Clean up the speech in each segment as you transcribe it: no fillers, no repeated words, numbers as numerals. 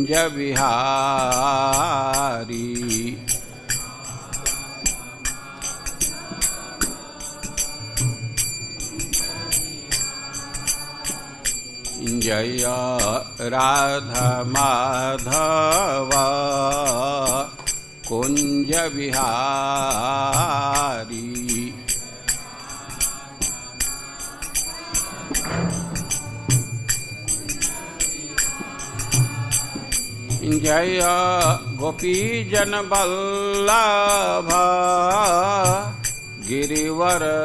कुंज विहारी। जय राधा माधव कुंज विहारी। जय गोपीजन वल्लभ गिरिवरधारी।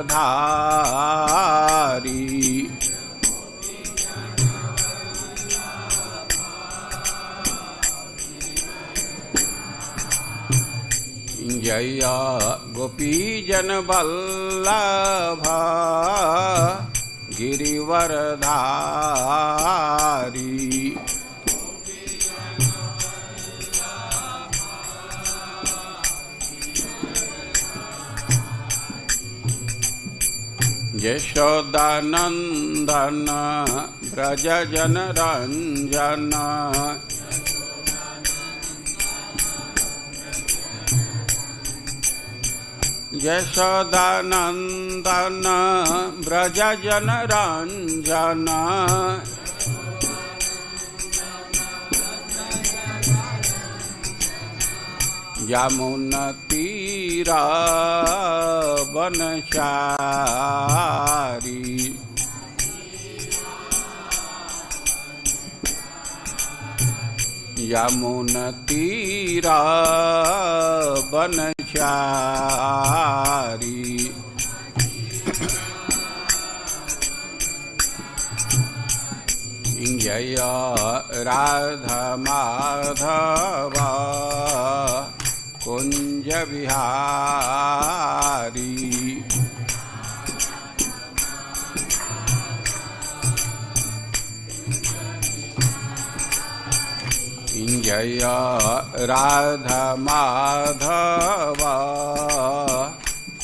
जय गोपीजन वल्लभ गिरिवरधारी। यशोदानंदन ब्रज जन रंजन। यशोदानंदन ब्रज जन रंजन। यमुना तीरा बनचारी। यमुना तीरा बनचारी। जय राधा माधव कुंज विहारी। जय राधा माधव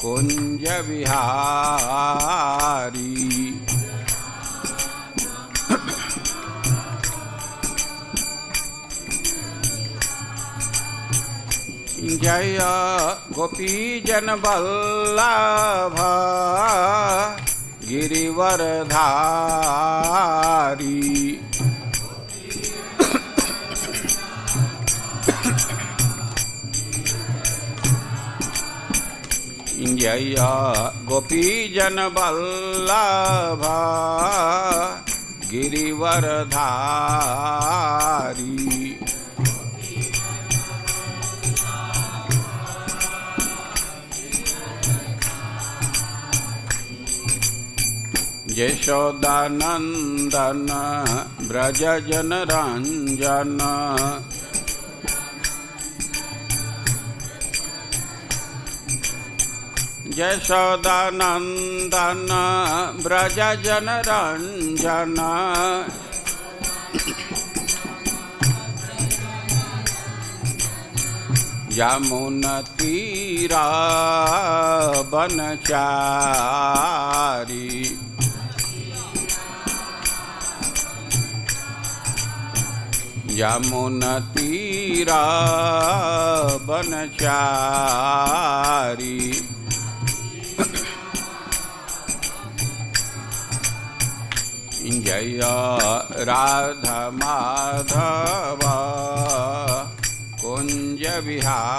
कुंज विहारी। जय गोपीजन वल्लभ गिरिवरधारी। जय गोपीजन वल्लभ गिरिवरधारी। यशोदानंदन ब्रज जन रंजन। यशोदानंदन ब्रज जन रंजन। यमुना तीरा बनचारी। यमुना तीरा बनचारी। जय राधा माधव कुंज विहारी।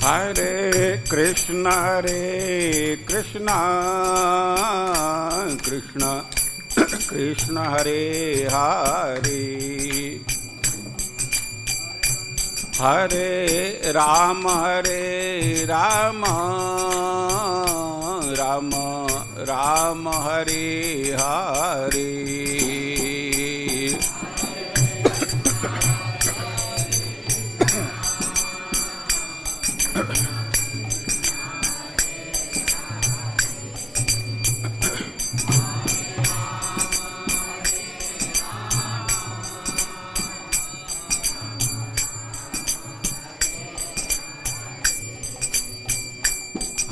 हरे कृष्ण कृष्ण कृष्ण हरे हरे। हरे राम राम राम हरे हरे।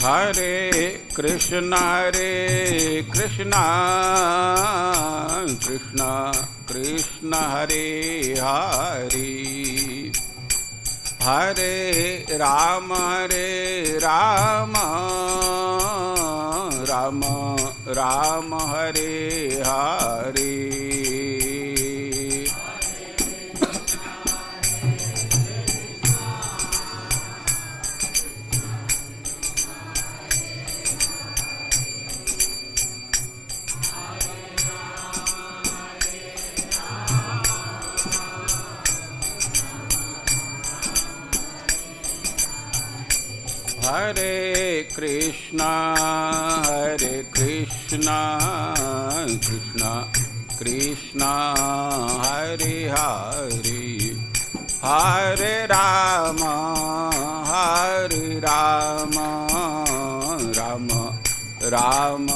हरे कृष्ण कृष्ण कृष्ण हरे हरे हरे राम राम राम हरे हरे हरे कृष्ण कृष्ण कृष्ण हरे हरे हरे राम राम राम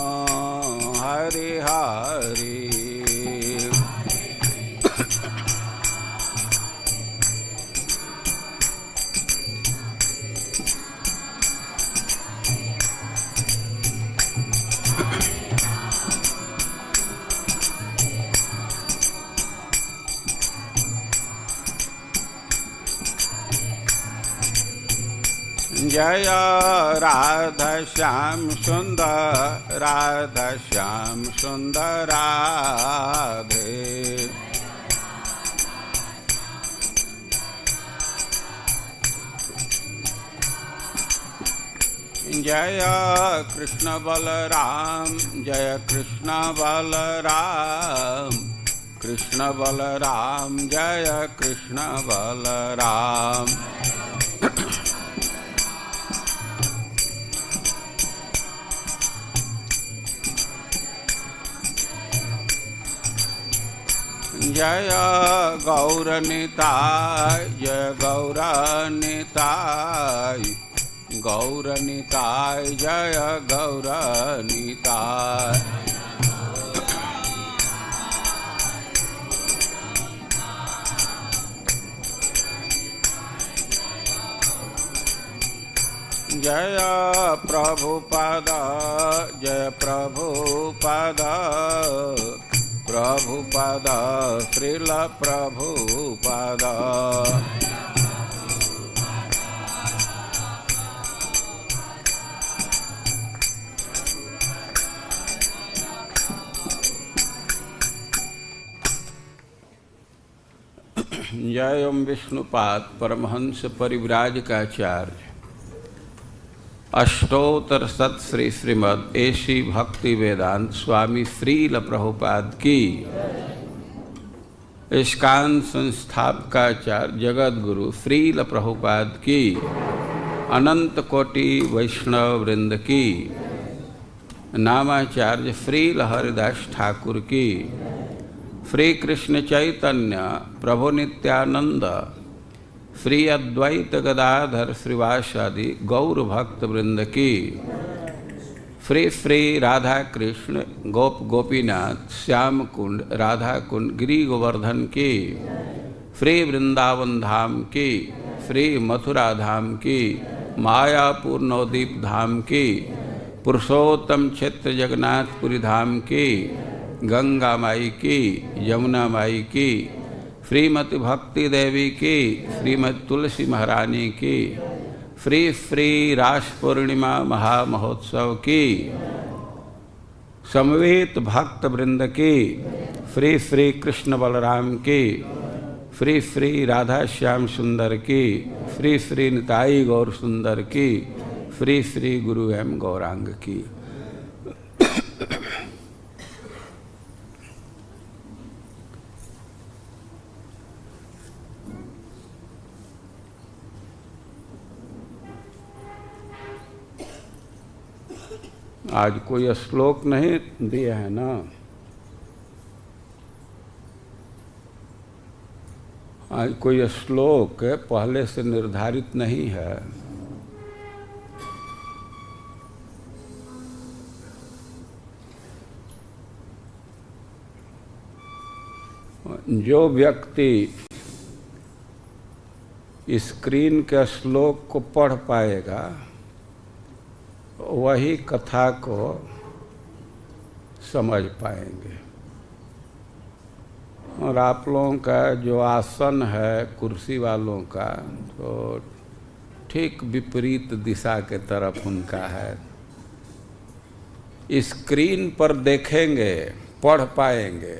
हरे हरे जय राधा श्याम सुंदर राधे जय कृष्ण बलराम जय कृष्ण बलराम जय कृष्ण बलराम जय गौरनिताय जय गौरनिताय जय गौरनिताय जय प्रभुपाद प्रभुपाद श्रील प्रभुपाद जय ओम विष्णुपाद परमहंस परिव्राजकाचार्य अष्टोत्तर सत श्री श्रीमद एसी भक्ति वेदांत स्वामी श्रील प्रभुपाद की इस्कान संस्थापकाचार्य जगत गुरु श्रील प्रभुपाद की अनंत कोटि वैष्णव वृंद की नामाचार्य श्रील हरिदास ठाकुर की श्री कृष्ण चैतन्य प्रभु नित्यानंद श्री अद्वैत गदाधर श्रीवासादि गौर भक्त वृंद की श्री श्री राधा कृष्ण गोप गोपीनाथ श्याम कुंड राधा कुंड गिरी गोवर्धन की श्री वृंदावन धाम की श्री मथुरा धाम की मायापुर नवदीप धाम की पुरुषोत्तम क्षेत्र जगन्नाथपुरी धाम की गंगा माई की यमुना माई की श्रीमती भक्ति देवी की श्रीमती तुलसी महारानी की श्री श्री रास पूर्णिमा महामहोत्सव की समवेत भक्त वृंद की श्री श्री कृष्ण बलराम की श्री श्री राधा श्याम सुंदर की श्री श्री निताई गौर सुंदर की श्री श्री गुरु एम गौरांग की आज कोई श्लोक नहीं दिया है ना। आज कोई श्लोक पहले से निर्धारित नहीं है। जो व्यक्ति स्क्रीन के श्लोक को पढ़ पाएगा वही कथा को समझ पाएंगे। और आप लोगों का जो आसन है कुर्सी वालों का, तो ठीक विपरीत दिशा के तरफ उनका है। स्क्रीन पर देखेंगे, पढ़ पाएंगे,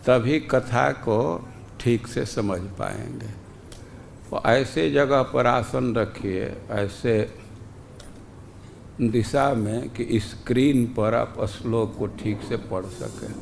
तभी कथा को ठीक से समझ पाएंगे। तो ऐसे जगह पर आसन रखिए, ऐसे दिशा में कि स्क्रीन पर आप श्लोक को ठीक से पढ़ सकें।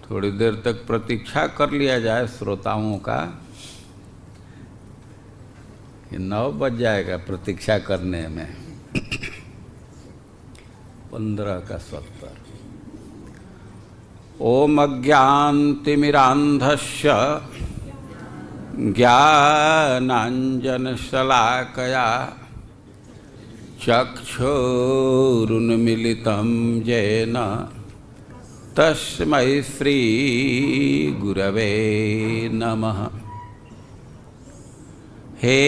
थोड़ी देर तक प्रतीक्षा कर लिया जाए श्रोताओं का। 9 बज जाएगा प्रतीक्षा करने में। 15 का 70। ओम अज्ञानतिमिरान्धस्य ज्ञानाञ्जनशलाकया चक्षुरुन्मीलितं येन तस्मै श्री गुरवे नमः। हे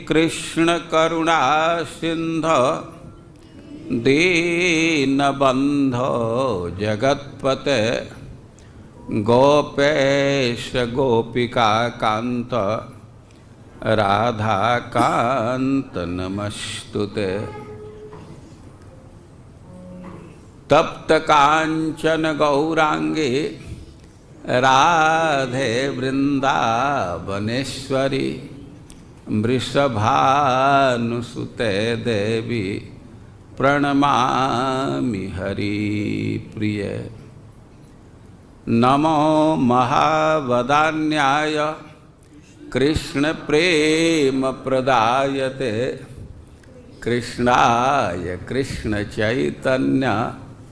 कृष्ण करुणा सिंधु दीनबंधो जगत्पते गोपेश गोपिका कांत राधा कांत नमस्तुते। तप्त कांचन गौरांगे राधे वृंदावनेश्वरी वृषभानुसुते देवी प्रणमामि हरिप्रिय। नमो महावदान्याय कृष्ण प्रेम प्रदायते कृष्णाय कृष्ण चैतन्य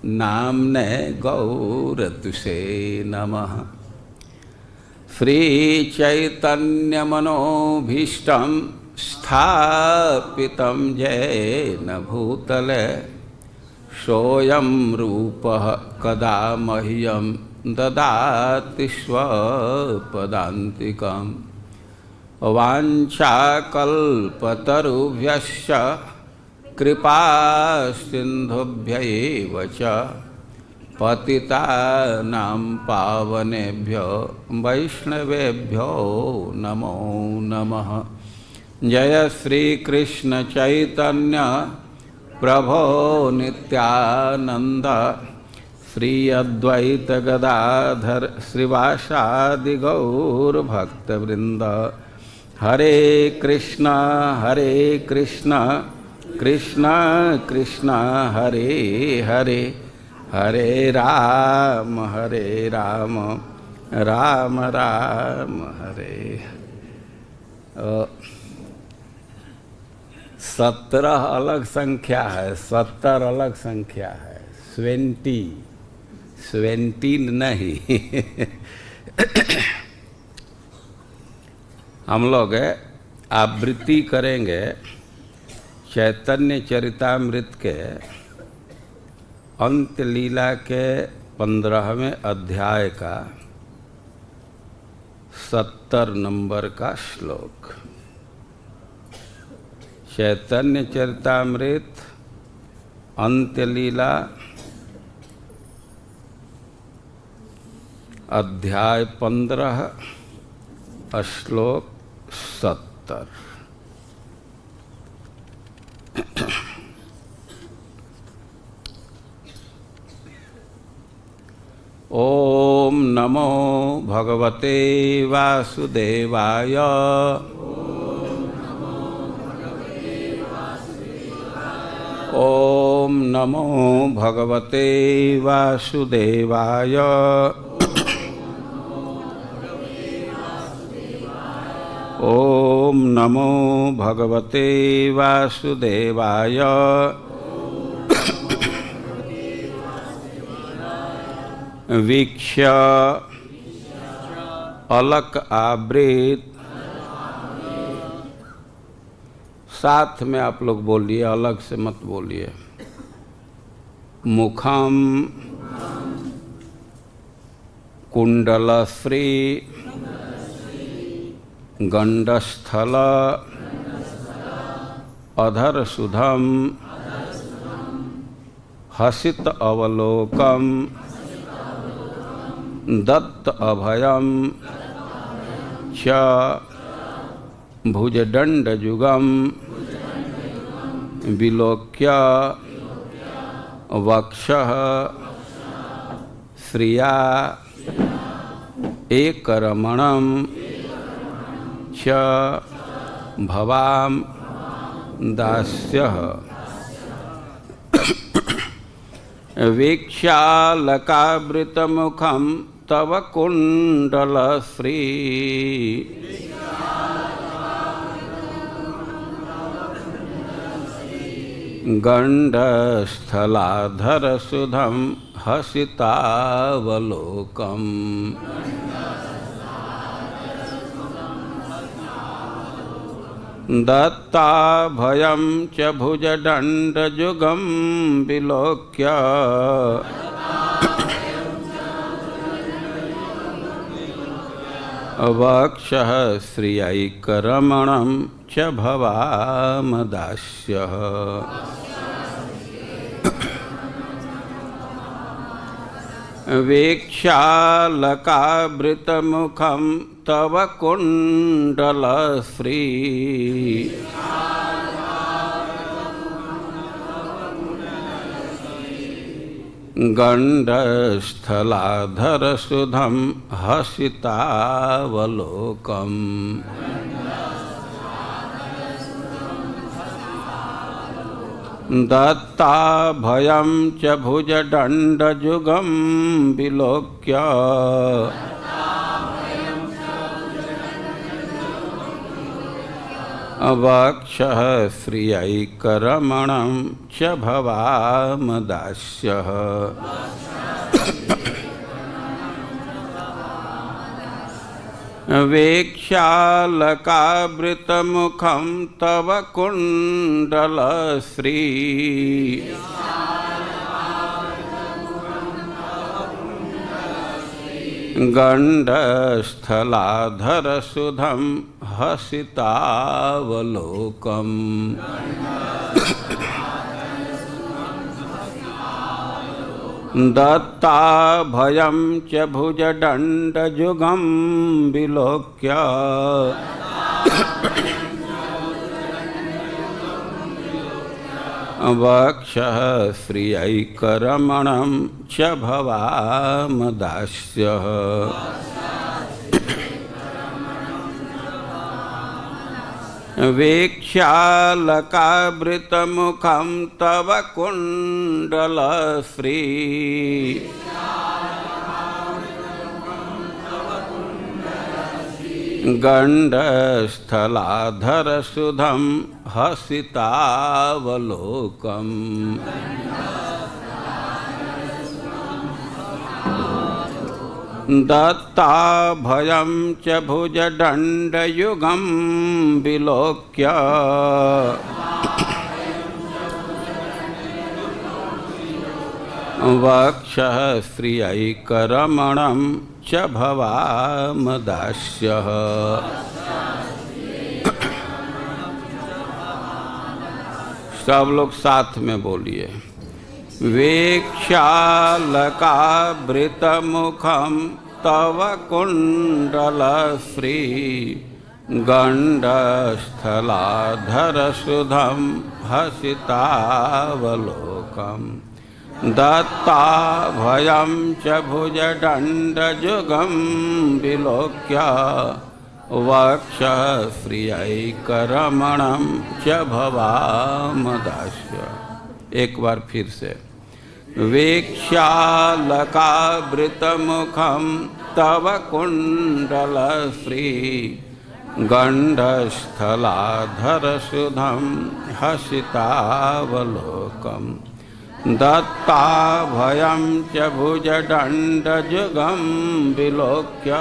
नाम्ने गौरतुषे नमः। श्री चैतन्य मनोभीष्टं स्थापितं येन भूतले सोऽयं रूपः कदा मह्यं ददाति स्वपदान्तिकम्। वाञ्छाकल्पतरुभ्यश्च कृपा सिन्धुभ्यैव च पतितानां पावनेभ्यो वैष्णवेभ्यो नमो नमः। जय श्री कृष्ण चैतन्य प्रभो नित्यानंद श्री अद्वैत गदाधर श्रीवासादि गौर भक्तवृंद। हरे कृष्ण कृष्ण कृष्ण हरे हरे हरे राम राम राम हरे। 17 अलग संख्या है, 70 अलग संख्या है, 20 नहीं। हम लोग आवृत्ति करेंगे चैतन्य चरितामृत के अंत लीला के 15वें अध्याय का 70 नंबर का श्लोक। चैतन्य चरितामृत अंत्य लीला अध्याय 15 श्लोक 70। ओम नमो भगवते वासुदेवाय। ओम नमो भगवते वासुदेवाय। ओम ओम नमो भगवते वासुदेवाय। वीक्ष्य अलक आवृत। साथ में आप लोग बोलिए, अलग से मत बोलिए। मुखम कुंडलश्री गंडस्थल अधर सुधम हसित अवलोकम दत्त अभयम च भुजदंडजुगम विलोक्य वक्षः श्रिया एकरमणं च भवाम दास्यः। वीक्षालकावृतमुखं तव कुण्डलश्री गण्डस्थलाधरसुधं हसितावलोकम्। दत्ताभयं च भुजदण्डजुगं विलोक्य वक्षः श्रियैकरमणं च भवामदास्यः। वीक्षालकावृतमुखं तव कुण्डलश्री गण्डस्थलाधरसुधं हसितावलोकम्। दत्ताभयं च भुजदण्डजुगं विलोक्य वक्षः श्रियैकरमणं च भवामदास्यः। वीक्षालकावृतमुखं तव कुण्डलश्री गण्डस्थलाधरसुधं हसितावलोकम्। दत्ताभयं च भुजदण्डजुगं विलोक्य वक्षः श्रियैकरमणं च भवामदास्यः। वीक्षालकावृतमुखं तव कुण्डलश्री गण्डस्थलाधरसुधं हसितावलोकम्। दत्ताभयं च भुजदण्डयुगं विलोक्य वक्षः श्रियैकरमणं च भवामदास्यः। सब लोग साथ में बोलिए। वीक्षालकावृतमुखं तव कुण्डलश्री गण्डस्थलाधरसुधं हसितावलोकम्। दत्ताभयं च भुजदण्डजुगं विलोक्य वक्षः श्रियैकरमणं च भवामदास्यः। एक बार फिर से। वीक्षालकावृतमुखं तव कुण्डलश्री गण्डस्थलाधरसुधं हसितावलोकं दत्ताभयं च भुजदण्डजुगं विलोक्य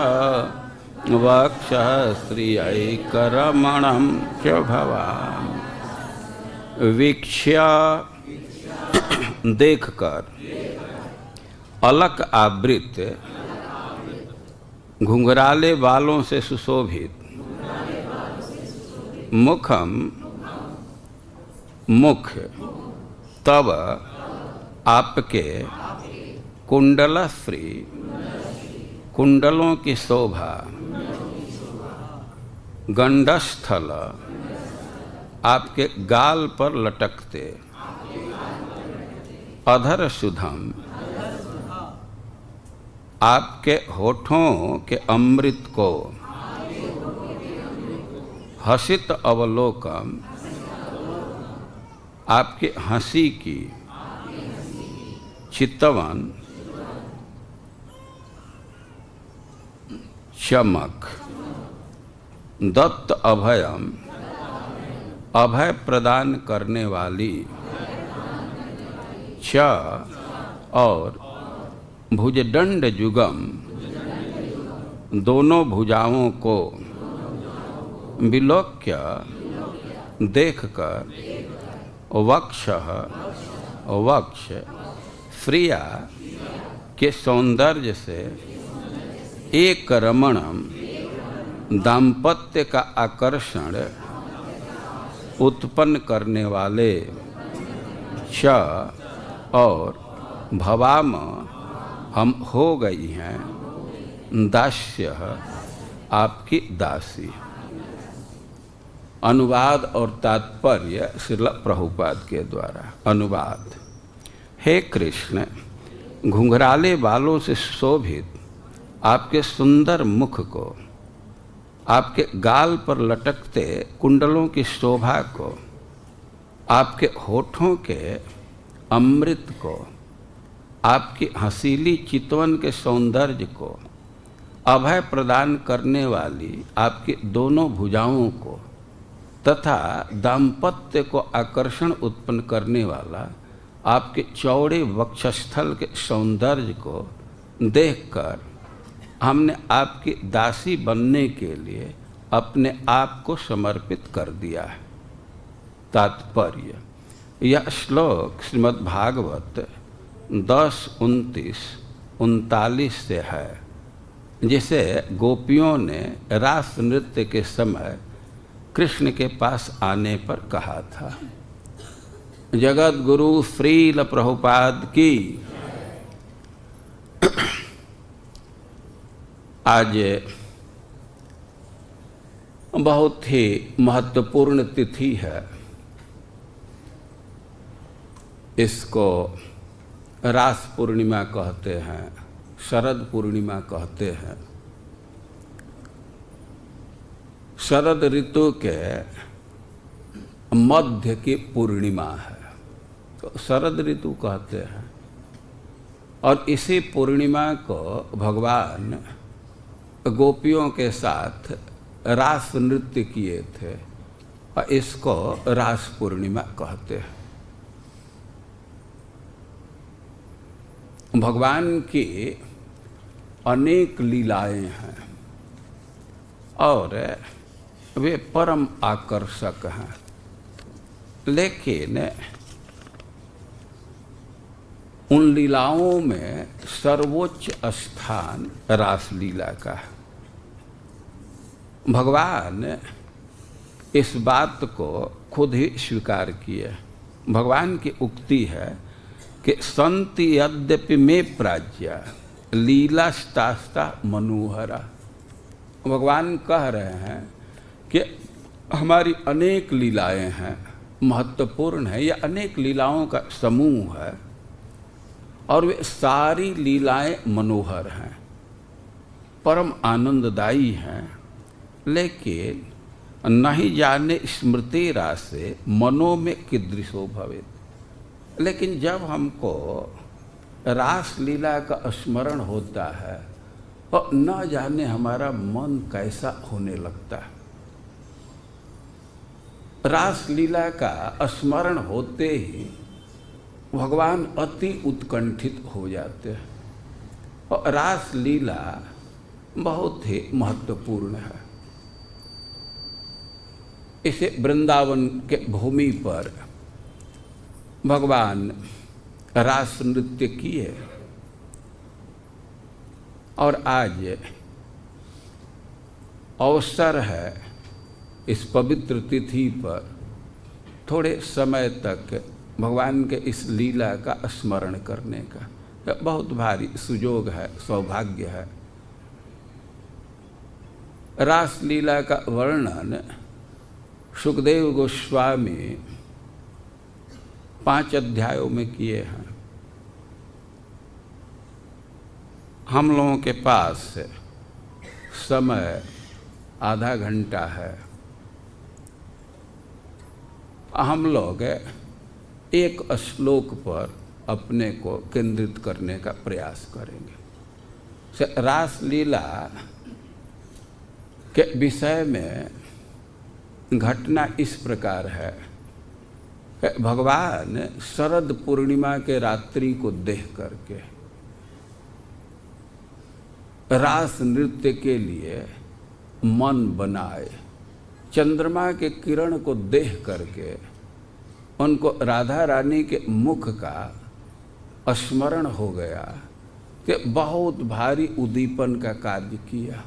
वक्षःश्रियैकरमणं च भवामि। वीक्ष्य देखकर अलक आवृत घुंघराले बालों से सुशोभित मुखम मुख तब आपके कुंडलश्री कुंडलों की शोभा गंडस्थल आपके गाल पर लटकते अधर सुधम आपके होठों के अमृत को हसित अवलोकन आपकी हंसी की चितवन चमक दत्त अभयम अभय प्रदान करने वाली च और भुजदंड जुगम दोनों भुजाओं को विलोक्य देखकर वक्ष फ्रिया के सौंदर्य से एक रमणम दाम्पत्य का आकर्षण उत्पन्न करने वाले च और भवाम हम हो गई हैं दास्य आपकी दासी। अनुवाद और तात्पर्य श्रील प्रभुपाद के द्वारा। अनुवाद। हे कृष्ण, घुंघराले बालों से शोभित आपके सुंदर मुख को, आपके गाल पर लटकते कुंडलों की शोभा को, आपके होठों के अमृत को, आपकी हंसीली चितवन के सौंदर्य को, अभय प्रदान करने वाली आपकी दोनों भुजाओं को तथा दाम्पत्य को आकर्षण उत्पन्न करने वाला आपके चौड़े वक्षस्थल के सौंदर्य को देखकर हमने आपकी दासी बनने के लिए अपने आप को समर्पित कर दिया है। तात्पर्य। यह श्लोक श्रीमद् भागवत 10:29-39 से है, जिसे गोपियों ने रास नृत्य के समय कृष्ण के पास आने पर कहा था। जगत गुरु श्रील प्रभुपाद की। आज बहुत ही महत्वपूर्ण तिथि है। इसको रास पूर्णिमा कहते हैं, शरद पूर्णिमा कहते हैं। शरद ऋतु के मध्य की पूर्णिमा है तो शरद ऋतु कहते हैं। और इसी पूर्णिमा को भगवान गोपियों के साथ रास नृत्य किए थे और इसको रास पूर्णिमा कहते हैं। भगवान की अनेक लीलाएं हैं और वे परम आकर्षक हैं, लेकिन उन लीलाओं में सर्वोच्च स्थान रासलीला का है। भगवान इस बात को खुद ही स्वीकार किए। भगवान की उक्ति है कि संति यद्यपि में प्राज्ञा लीलास्तास्ता मनोहरा। भगवान कह रहे हैं कि हमारी अनेक लीलाएं हैं, महत्वपूर्ण है। ये अनेक लीलाओं का समूह है और वे सारी लीलाएं मनोहर हैं, परम आनंददायी हैं, लेकिन नहीं जाने स्मृति रासे मनो में कीदृशो भवेत्। लेकिन जब हमको रास लीला का स्मरण होता है और न जाने हमारा मन कैसा होने लगता है। रास लीला का स्मरण होते ही भगवान अति उत्कंठित हो जाते हैं। और रास लीला बहुत ही महत्वपूर्ण है। इसे वृंदावन के भूमि पर भगवान रास नृत्य किए और आज अवसर है इस पवित्र तिथि पर थोड़े समय तक भगवान के इस लीला का स्मरण करने का। बहुत भारी सुयोग है, सौभाग्य है। रास लीला का वर्णन सुखदेव गोस्वामी 5 अध्यायों में किए हैं। हम लोगों के पास समय आधा घंटा है। हम लोग एक श्लोक पर अपने को केंद्रित करने का प्रयास करेंगे। रास लीला के विषय में घटना इस प्रकार है। भगवान शरद पूर्णिमा के रात्रि को देख करके रास नृत्य के लिए मन बनाए। चंद्रमा के किरण को देख करके उनको राधा रानी के मुख का स्मरण हो गया कि बहुत भारी उद्दीपन का कार्य किया।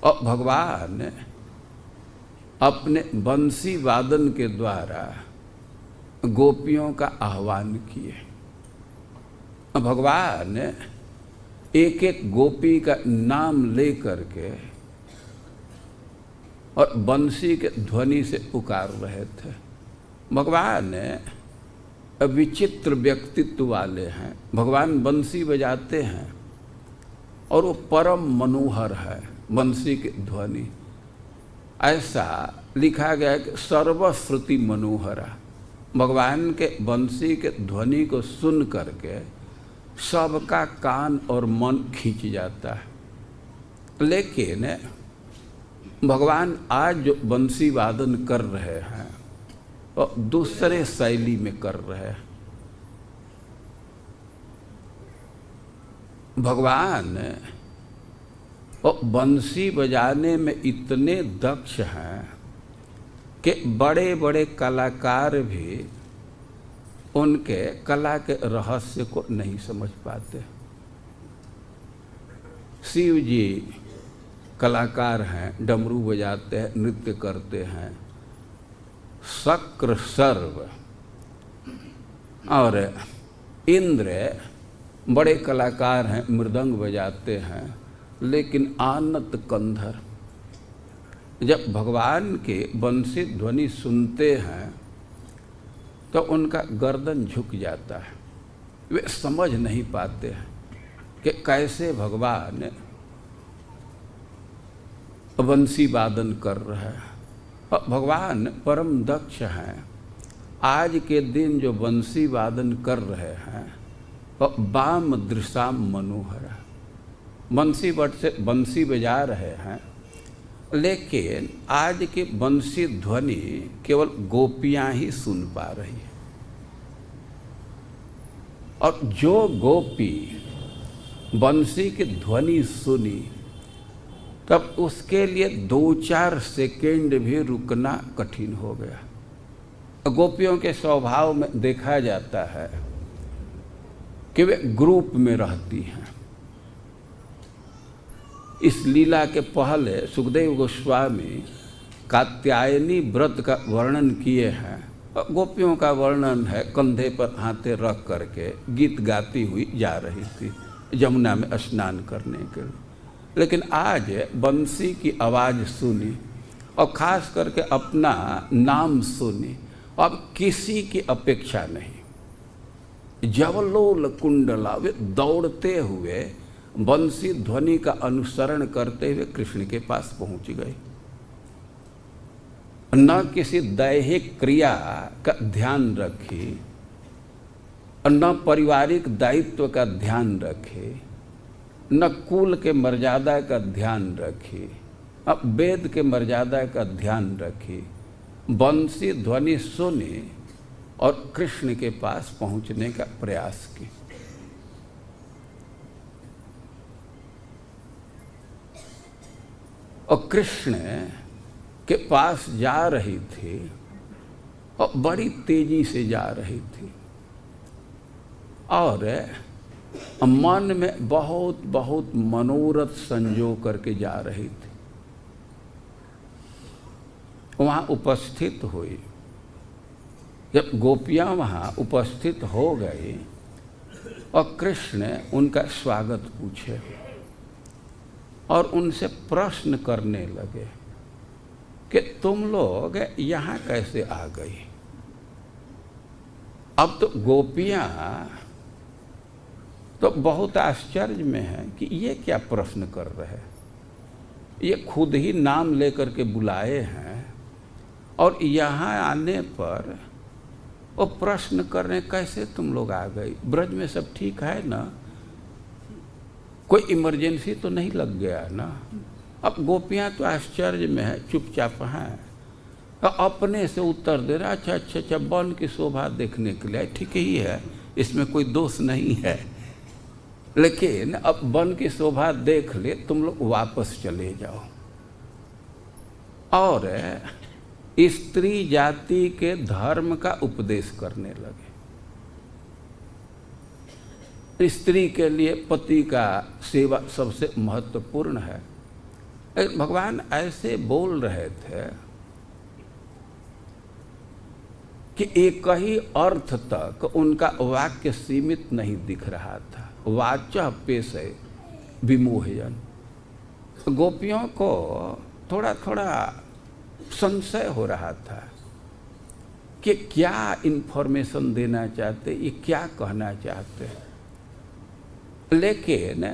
और भगवान अपने बंसी वादन के द्वारा गोपियों का आह्वान किए। भगवान एक एक गोपी का नाम ले करके और बंसी के ध्वनि से पुकार रहे थे। भगवान विचित्र व्यक्तित्व वाले हैं। भगवान बंसी बजाते हैं और वो परम मनोहर है बंसी की ध्वनि। ऐसा लिखा गया है कि सर्वश्रुति मनोहरा। भगवान के बंसी के ध्वनि को सुन करके सबका कान और मन खींच जाता है। लेकिन भगवान आज जो बंसी वादन कर रहे हैं और दूसरे शैली में कर रहे हैं। भगवान और बंसी बजाने में इतने दक्ष हैं कि बड़े बड़े कलाकार भी उनके कला के रहस्य को नहीं समझ पाते। शिव जी कलाकार हैं, डमरू बजाते हैं, नृत्य करते हैं। शक्र सर्व और इंद्र बड़े कलाकार हैं, मृदंग बजाते हैं। लेकिन आनत कंधर जब भगवान के बंसी ध्वनि सुनते हैं तो उनका गर्दन झुक जाता है। वे समझ नहीं पाते हैं कि कैसे भगवान बंसी वादन कर रहे हैं। और भगवान परम दक्ष हैं। आज के दिन जो बंसी वादन कर रहे हैं वह वाम दृशाम मनोहर। बंसी बट से बंसी बजा रहे हैं, लेकिन आज की बंसी ध्वनि केवल गोपियां ही सुन पा रही है। और जो गोपी बंसी की ध्वनि सुनी तब उसके लिए 2-4 सेकेंड भी रुकना कठिन हो गया। गोपियों के स्वभाव में देखा जाता है कि वे ग्रुप में रहती हैं। इस लीला के पहले सुखदेव गोस्वामी कात्यायनी व्रत का वर्णन किए हैं। गोपियों का वर्णन है कंधे पर हाथे रख करके गीत गाती हुई जा रही थी यमुना में स्नान करने के लिए। लेकिन आज बंसी की आवाज़ सुनी और खास करके अपना नाम सुनी। अब किसी की अपेक्षा नहीं। जवलोल कुंडला, वे दौड़ते हुए बंसी ध्वनि का अनुसरण करते हुए कृष्ण के पास पहुंच गए। न किसी दैहिक क्रिया का ध्यान रखी, न पारिवारिक दायित्व का ध्यान रखे, न कुल के मर्यादा का ध्यान रखी, अब वेद के मर्यादा का ध्यान रखी। बंसी ध्वनि सुनी और कृष्ण के पास पहुंचने का प्रयास की। और कृष्ण के पास जा रही थी और बड़ी तेजी से जा रही थी और मन में बहुत बहुत मनोरथ संजो करके जा रही थी। वहाँ उपस्थित हुई। जब गोपियाँ वहाँ उपस्थित हो गई और कृष्ण उनका स्वागत पूछे और उनसे प्रश्न करने लगे कि तुम लोग यहाँ कैसे आ गई। अब तो गोपियाँ तो बहुत आश्चर्य में हैं कि ये क्या प्रश्न कर रहे हैं। ये खुद ही नाम लेकर के बुलाए हैं और यहाँ आने पर वो प्रश्न कर रहे हैं कैसे तुम लोग आ गई, ब्रज में सब ठीक है ना, कोई इमरजेंसी तो नहीं लग गया ना। अब गोपियाँ तो आश्चर्य में है, चुपचाप हैं, अपने से उत्तर दे रहा अच्छा अच्छा अच्छा वन की शोभा देखने के लिए ठीक ही है, इसमें कोई दोष नहीं है, लेकिन अब वन की शोभा देख ले, तुम लोग वापस चले जाओ। और स्त्री जाति के धर्म का उपदेश करने लगे। स्त्री के लिए पति का सेवा सबसे महत्वपूर्ण है। भगवान ऐसे बोल रहे थे कि एक ही अर्थ तक उनका वाक्य सीमित नहीं दिख रहा था। वाचा पेशे विमोहयन। गोपियों को थोड़ा थोड़ा संशय हो रहा था कि क्या इन्फॉर्मेशन देना चाहते, ये क्या कहना चाहते। लेकिन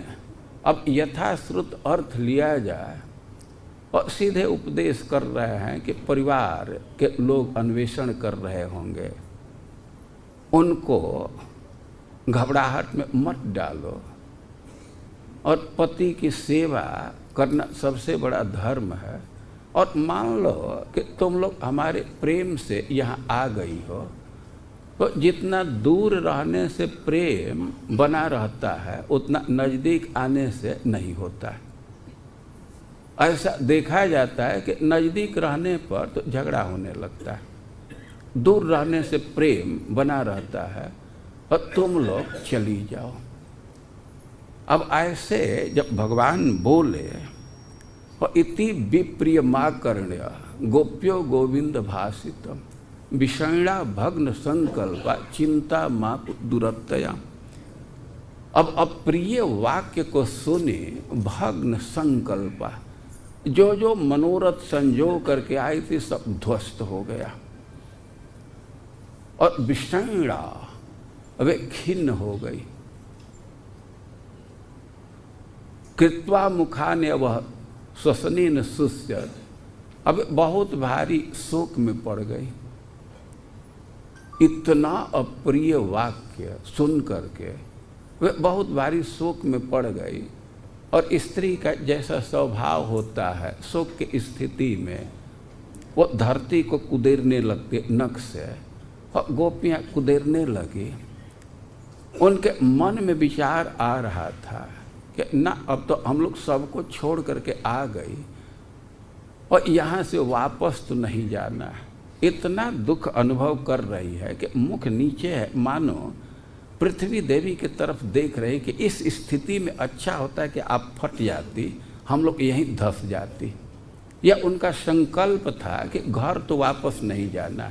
अब यथाश्रुत अर्थ लिया जाए और सीधे उपदेश कर रहे हैं कि परिवार के लोग अन्वेषण कर रहे होंगे, उनको घबराहट में मत डालो और पति की सेवा करना सबसे बड़ा धर्म है। और मान लो कि तुम लोग हमारे प्रेम से यहाँ आ गई हो, तो जितना दूर रहने से प्रेम बना रहता है उतना नज़दीक आने से नहीं होता। ऐसा देखा जाता है कि नज़दीक रहने पर तो झगड़ा होने लगता है, दूर रहने से प्रेम बना रहता है और तुम लोग चली जाओ। अब ऐसे जब भगवान बोले और इति विप्रियमाकर्ण्य गोप्यो गोविंद भाषितम विषणा भग्न संकल्पा चिंता मा दुरत्तया। अब अप्रिय वाक्य को सुने भग्न संकल्पा, जो जो मनोरथ संजो करके आई थी सब ध्वस्त हो गया और विषणा वे खिन्न हो गई। कृत्वा मुखाने वह श्वसनेन सुस्य, अब बहुत भारी शोक में पड़ गई। इतना अप्रिय वाक्य सुन करके वे बहुत भारी शोक में पड़ गई। और स्त्री का जैसा स्वभाव होता है, शोक की स्थिति में वो धरती को कुदेरने लगते नख से, और गोपियाँ कुदेरने लगी। उनके मन में विचार आ रहा था कि ना अब तो हम लोग सबको छोड़ करके आ गई और यहाँ से वापस तो नहीं जाना है। इतना दुख अनुभव कर रही है कि मुख नीचे है, मानो पृथ्वी देवी की तरफ देख रही कि इस स्थिति में अच्छा होता है कि आप फट जाती, हम लोग यहीं धंस जाती। यह उनका संकल्प था कि घर तो वापस नहीं जाना,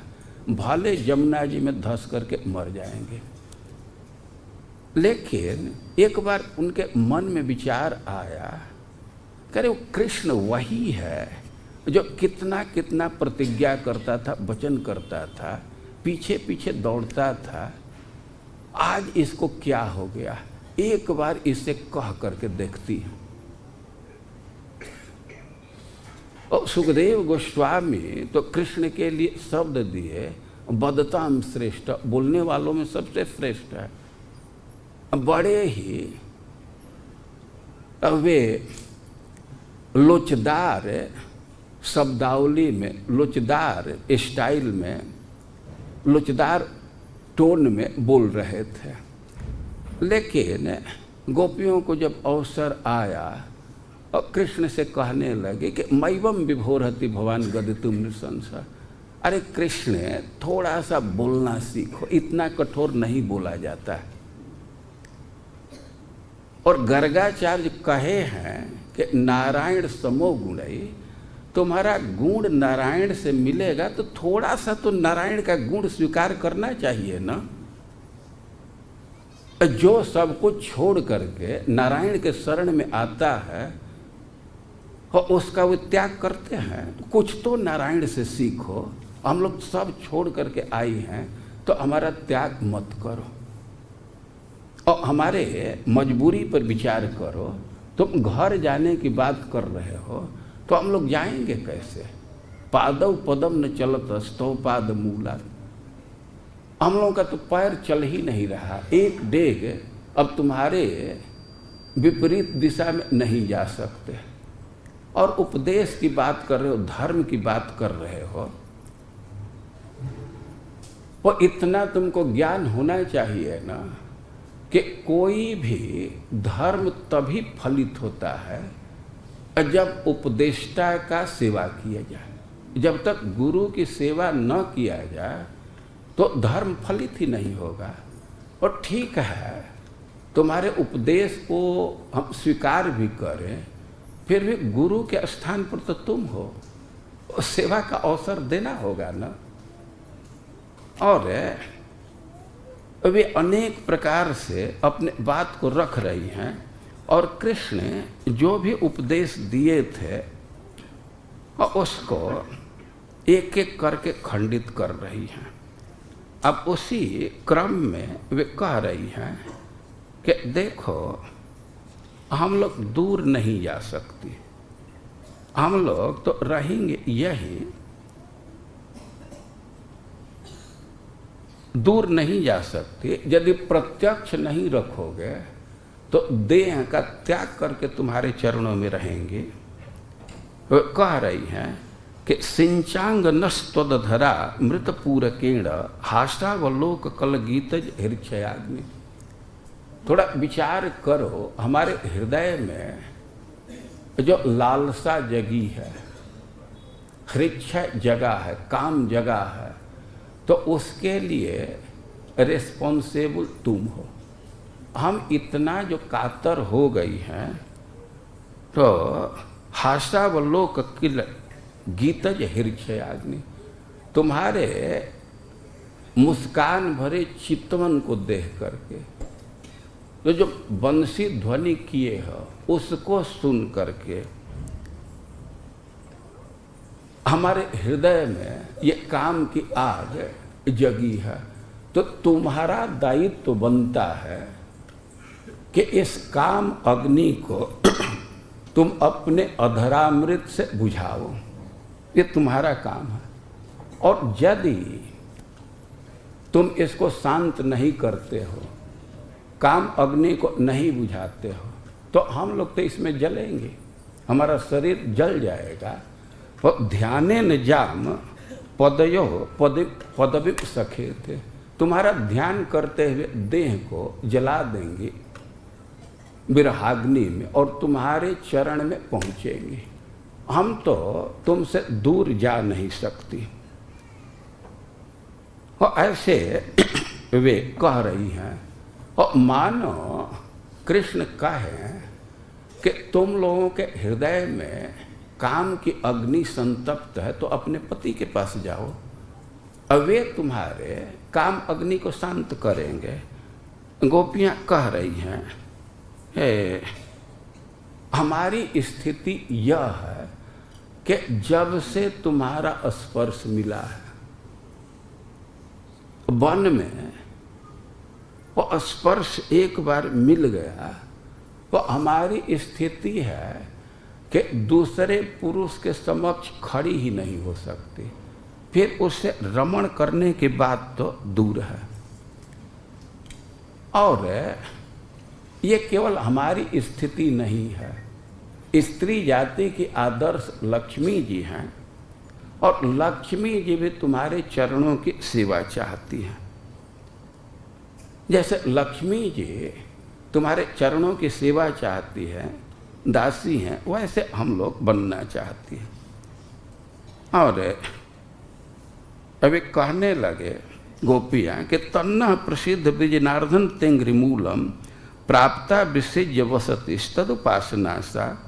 भले यमुना जी में धंस करके मर जाएंगे। लेकिन एक बार उनके मन में विचार आया, करे वो कृष्ण वही है जो कितना कितना प्रतिज्ञा करता था, वचन करता था, पीछे पीछे दौड़ता था, आज इसको क्या हो गया, एक बार इसे कह करके देखती हूँ। और सुखदेव गोस्वामी तो कृष्ण के लिए शब्द दिए बदताम श्रेष्ठ, बोलने वालों में सबसे श्रेष्ठ है। बड़े ही वे लोचदार शब्दावली में, लोचदार स्टाइल में, लोचदार टोन में बोल रहे थे। लेकिन गोपियों को जब अवसर आया और कृष्ण से कहने लगे कि मैवम विभोरहति भवान गदितुम नृशंसा, अरे कृष्ण थोड़ा सा बोलना सीखो, इतना कठोर नहीं बोला जाता है। और गर्गाचार्य कहे हैं कि नारायण समो गुणई, तुम्हारा गुण नारायण से मिलेगा तो थोड़ा सा तो नारायण का गुण स्वीकार करना चाहिए ना। जो सब कुछ छोड़ करके नारायण के शरण में आता है और उसका वो त्याग करते हैं, कुछ तो नारायण से सीखो। हम लोग सब छोड़ करके आई हैं तो हमारा त्याग मत करो और हमारे मजबूरी पर विचार करो। तुम घर जाने की बात कर रहे हो तो हम लोग जाएंगे कैसे? पादव पदम न चलत स्तव पाद मूला, हम लोगों का तो पैर चल ही नहीं रहा। एक डेग अब तुम्हारे विपरीत दिशा में नहीं जा सकते। और उपदेश की बात कर रहे हो, धर्म की बात कर रहे हो, और इतना तुमको ज्ञान होना चाहिए ना कि कोई भी धर्म तभी फलित होता है जब उपदेष्टा का सेवा किया जाए। जब तक गुरु की सेवा न किया जाए तो धर्म फलित ही नहीं होगा। और ठीक है, तुम्हारे उपदेश को हम स्वीकार भी करें, फिर भी गुरु के स्थान पर तो तुम हो, सेवा का अवसर देना होगा ना। और वे अनेक प्रकार से अपने बात को रख रही हैं और कृष्ण जो भी उपदेश दिए थे और उसको एक एक करके खंडित कर रही हैं। अब उसी क्रम में वे कह रही हैं कि देखो, हम लोग दूर नहीं जा सकती, हम लोग तो रहेंगे यही, दूर नहीं जा सकती। यदि प्रत्यक्ष नहीं रखोगे तो देह का त्याग करके तुम्हारे चरणों में रहेंगे। वे कह रही हैं कि सिंचांग नस्त्वदधरा मृतपूरकेण हाष्टावलोक कल गीतज हृक्षयाग्नि। थोड़ा विचार करो, हमारे हृदय में जो लालसा जगी है, हृक्षय जगा है, काम जगा है, तो उसके लिए रिस्पॉन्सिबल तुम हो। हम इतना जो कातर हो गई हैं तो हाष्टावलोक किल गीतज हृक्षयाग्नि, तुम्हारे मुस्कान भरे चितवन को देख करके, तो जो बंसी ध्वनि किए हो उसको सुन करके हमारे हृदय में ये काम की आग जगी है। तो तुम्हारा दायित्व तो बनता है कि इस काम अग्नि को तुम अपने अधरामृत से बुझाओ, ये तुम्हारा काम है। और यदि तुम इसको शांत नहीं करते हो, काम अग्नि को नहीं बुझाते हो, तो हम लोग तो इसमें जलेंगे, हमारा शरीर जल जाएगा। तो ध्याने न जाम पदयो पदविप सखे थे, तुम्हारा ध्यान करते हुए देह को जला देंगे विरहाग्नि में और तुम्हारे चरण में पहुँचेंगे। हम तो तुमसे दूर जा नहीं सकती। और ऐसे वे कह रही हैं। और मानो कृष्ण कहें कि तुम लोगों के हृदय में काम की अग्नि संतप्त है तो अपने पति के पास जाओ, अब वे तुम्हारे काम अग्नि को शांत करेंगे। गोपियाँ कह रही हैं, हमारी स्थिति यह है कि जब से तुम्हारा स्पर्श मिला है वन में, वो स्पर्श एक बार मिल गया, तो हमारी स्थिति है कि दूसरे पुरुष के समक्ष खड़ी ही नहीं हो सकती, फिर उससे रमण करने की बात तो दूर है। और ये केवल हमारी स्थिति नहीं है, स्त्री जाति की आदर्श लक्ष्मी जी हैं और लक्ष्मी जी भी तुम्हारे चरणों की सेवा चाहती हैं। जैसे लक्ष्मी जी तुम्हारे चरणों की सेवा चाहती है, दासी हैं, वैसे हम लोग बनना चाहती हैं। और अभी कहने लगे गोपियाँ कि तन्नः प्रसिद्ध ब्रिजनार्दन तेंग्रिमूलम प्राप्ता विसेज्य वसति तदुपासना सा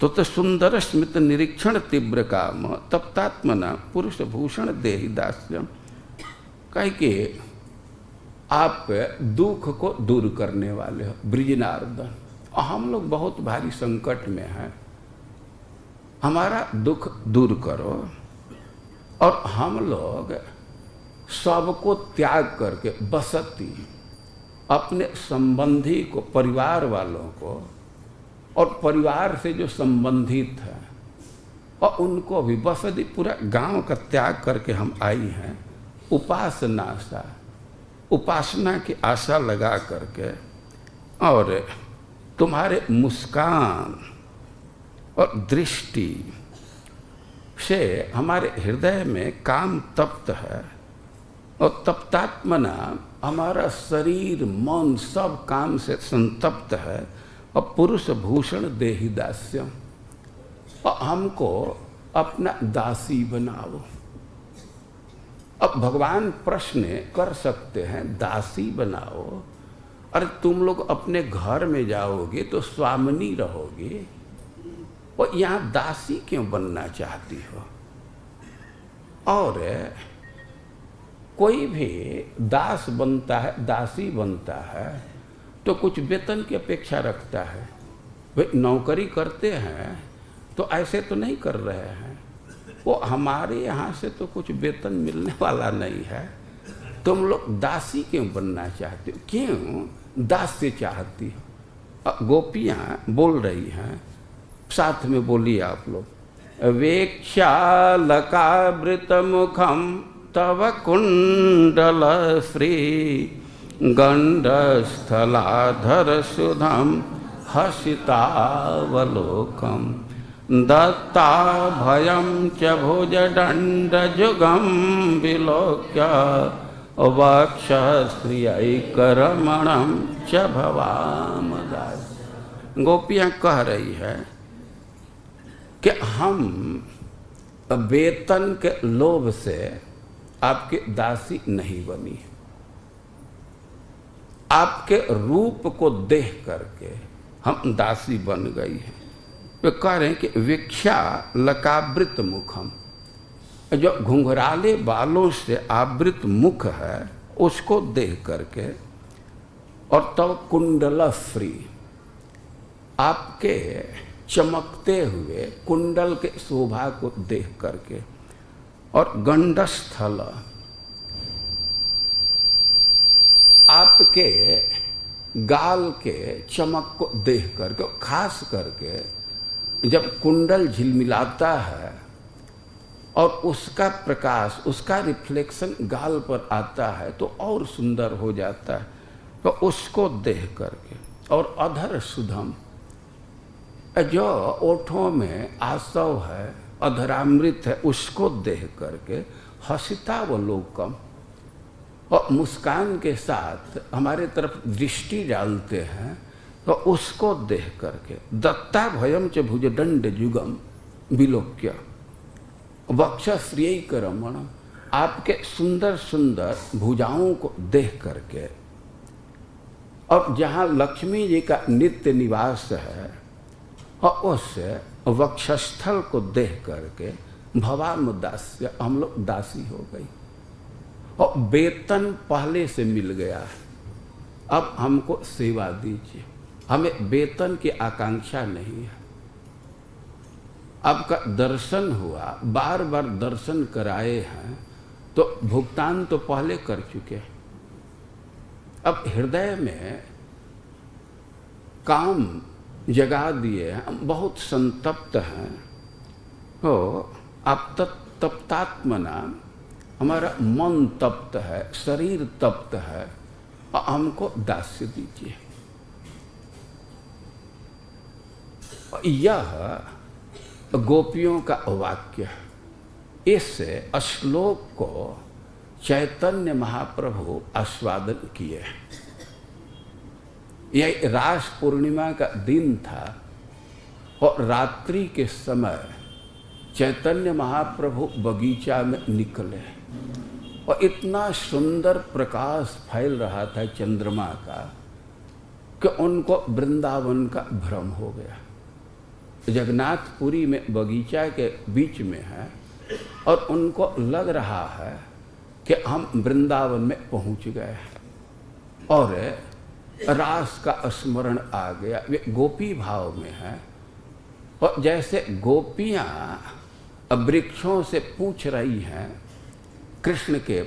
तो सुंदर स्मित निरीक्षण तीव्र काम तप्तात्मना पुरुष भूषण देहि दास्यम। कह के आप दुख को दूर करने वाले हो ब्रिजनार्दन, और हम लोग बहुत भारी संकट में हैं, हमारा दुख दूर करो। और हम लोग सबको त्याग करके बसती अपने संबंधी को, परिवार वालों को और परिवार से जो संबंधित है और उनको भी बसती, पूरा गांव का त्याग करके हम आई हैं उपासना सा, उपासना की आशा लगा करके। और तुम्हारे मुस्कान और दृष्टि से हमारे हृदय में काम तप्त है, और तप्तात्मना हमारा शरीर मन सब काम से संतप्त है। और पुरुष भूषण देहि दास्यम, और हमको अपना दासी बनाओ। अब भगवान प्रश्न कर सकते हैं, दासी बनाओ, अरे तुम लोग अपने घर में जाओगे तो स्वामिनी रहोगे, और यहाँ दासी क्यों बनना चाहती हो? और कोई भी दास बनता है, दासी बनता है तो कुछ वेतन की अपेक्षा रखता है। भाई नौकरी करते हैं तो ऐसे तो नहीं कर रहे हैं, वो हमारे यहाँ से तो कुछ वेतन मिलने वाला नहीं है, तुम लोग दासी क्यों बनना चाहते हो, क्यों दास्य चाहती हो? गोपियाँ बोल रही हैं, साथ में बोलिए आप लोग। वेक्षालकावृत मुखम तव कुंडल श्री गंडस्थलाधर सुधम हसितावलोकम दत्ता भयम च भुजदंड जुगम विलोक्य वक्षस्त्रियैकरमणम च भवाम दास। गोपियाँ कह रही है कि हम वेतन के लोभ से आपके दासी नहीं बनी, आपके रूप को देख करके हम दासी बन गई हैं। वे कह रहे हैं कि वीक्षा लकावृत मुखम, जो घुंघराले बालों से आवृत मुख है उसको देख करके, और तब कुंडलफ्री, आपके चमकते हुए कुंडल के शोभा को देख करके, और गंडस्थल, आपके गाल के चमक को देख करके, खास करके जब कुंडल झिलमिलाता है और उसका प्रकाश, उसका रिफ्लेक्शन गाल पर आता है तो और सुंदर हो जाता है, तो उसको देख करके। और अधर सुधम, जो ओठों में आसव है, अधरामृत है, उसको देख करके हसितावलोकम, और मुस्कान के साथ हमारे तरफ दृष्टि डालते हैं तो उसको देख करके दत्ता भयम च भुजदंड जुगम विलोक्य वक्षश्रियैकरमणम, आपके सुंदर सुंदर भुजाओं को देख करके, और जहाँ लक्ष्मी जी का नित्य निवास है और उस वक्षस्थल को देख करके भवाम दास्य, हम लोग दासी हो गई। और वेतन पहले से मिल गया है, अब हमको सेवा दीजिए, हमें वेतन की आकांक्षा नहीं है। आपका दर्शन हुआ, बार बार दर्शन कराए हैं तो भुगतान तो पहले कर चुके हैं, अब हृदय में काम जगा दिए हैं, हम बहुत संतप्त हैं। तो आप तप्तात्मना, हमारा मन तप्त है, शरीर तप्त है, और हमको दास्य दीजिए। यह गोपियों का वाक्य, इस श्लोक को चैतन्य महाप्रभु आस्वादन किए। यह रास पूर्णिमा का दिन था और रात्रि के समय चैतन्य महाप्रभु बगीचा में निकले और इतना सुंदर प्रकाश फैल रहा था चंद्रमा का कि उनको वृंदावन का भ्रम हो गया। जगन्नाथपुरी में बगीचा के बीच में है और उनको लग रहा है कि हम वृंदावन में पहुंच गए और रास का स्मरण आ गया। वे गोपी भाव में है और जैसे गोपियां वृक्षों से पूछ रही हैं कृष्ण के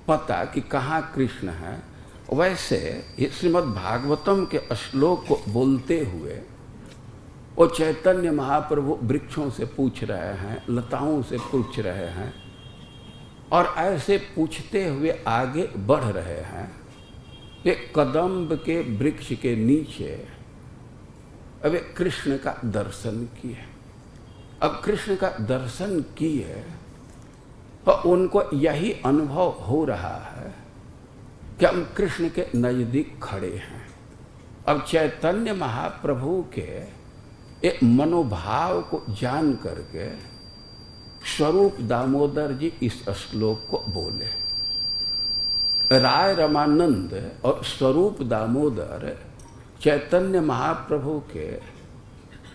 पता कि कहाँ कृष्ण है, वैसे श्रीमद् भागवतम के श्लोक को बोलते हुए वो चैतन्य महाप्रभु वृक्षों से पूछ रहे हैं, लताओं से पूछ रहे हैं और ऐसे पूछते हुए आगे बढ़ रहे हैं। एक कदम्ब के वृक्ष के नीचे अब कृष्ण का दर्शन किए। अब कृष्ण का दर्शन किए और उनको यही अनुभव हो रहा है कि हम कृष्ण के नजदीक खड़े हैं। अब चैतन्य महाप्रभु के एक मनोभाव को जान करके स्वरूप दामोदर जी इस श्लोक को बोले। राय रमानंद और स्वरूप दामोदर चैतन्य महाप्रभु के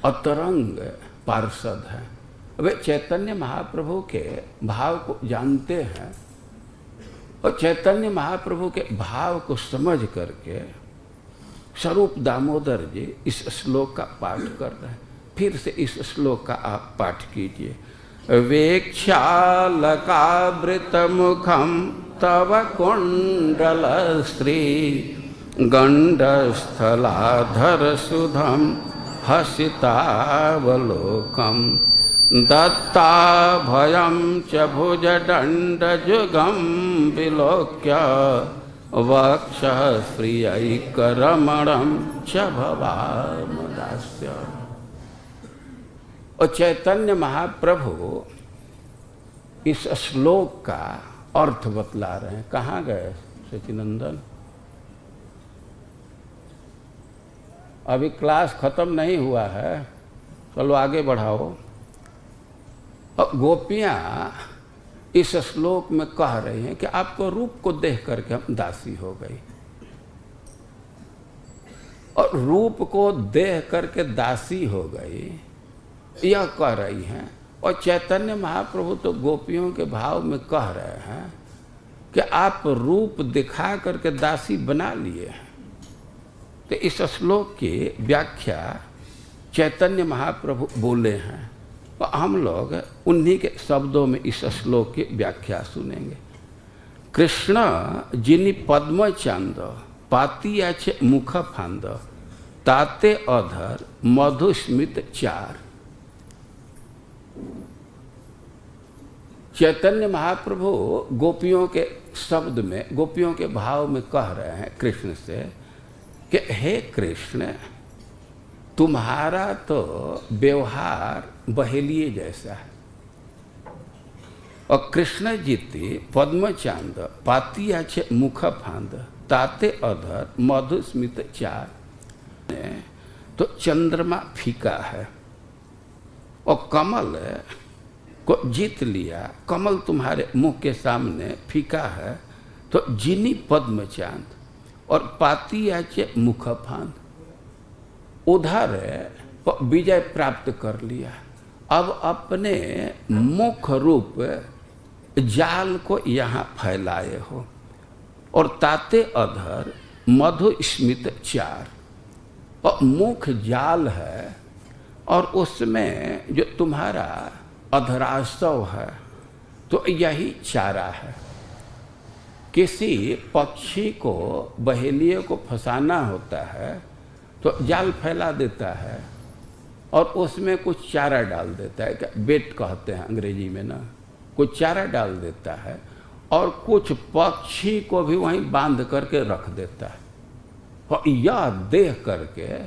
अतरंग पार्षद हैं। वे चैतन्य महाप्रभु के भाव को जानते हैं और चैतन्य महाप्रभु के भाव को समझ करके स्वरूप दामोदर जी इस श्लोक का पाठ कर रहे हैं। फिर से इस श्लोक का आप पाठ कीजिए। वेक्षालकावृत मुखम तव कुंडल श्री गंडस्थलाधर सुधम हसितावलोकम दत्ताभयं च भुजदण्डजुगं विलोक्य वक्षःश्रियैकरमणं च भवामदास्य। और चैतन्य महाप्रभु इस श्लोक का अर्थ बतला रहे हैं। कहाँ गए सचिनंदन? अभी क्लास खत्म नहीं हुआ है, चलो आगे बढ़ाओ। अब गोपियाँ इस श्लोक में कह रही हैं कि आपको रूप को देख करके हम दासी हो गई, और रूप को देख करके दासी हो गई यह कह रही हैं। और चैतन्य महाप्रभु तो गोपियों के भाव में कह रहे हैं कि आप रूप दिखा करके दासी बना लिए हैं। तो इस श्लोक की व्याख्या चैतन्य महाप्रभु बोले हैं और हम लोग उन्हीं के शब्दों में इस श्लोक की व्याख्या सुनेंगे। कृष्ण जिनि पद्म चांद पातिया छे मुख फांद ताते अधर मधुस्मित चार। चैतन्य महाप्रभु गोपियों के शब्द में, गोपियों के भाव में कह रहे हैं कृष्ण से कि हे कृष्ण, तुम्हारा तो व्यवहार बहेलिए जैसा है। और कृष्ण जीती पद्मचांद पातिया छे मुख फांद ताते अधर मधुस्मित चार। तो चंद्रमा फीका है और कमल को जीत लिया। कमल तुम्हारे मुख के सामने फीका है तो जिनी पद्मचांद और पातिया छे मुख फांद, उधर विजय प्राप्त कर लिया। अब अपने मुख रूप जाल को यहाँ फैलाए हो। और ताते अधर मधुस्मित चार, और मुख जाल है और उसमें जो तुम्हारा अधरास्तव है तो यही चारा है। किसी पक्षी को, बहेलिए को फंसाना होता है तो जाल फैला देता है और उसमें कुछ चारा डाल देता है, क्या बेट कहते हैं अंग्रेजी में ना, कुछ चारा डाल देता है और कुछ पक्षी को भी वहीं बांध करके रख देता है। और यह देख करके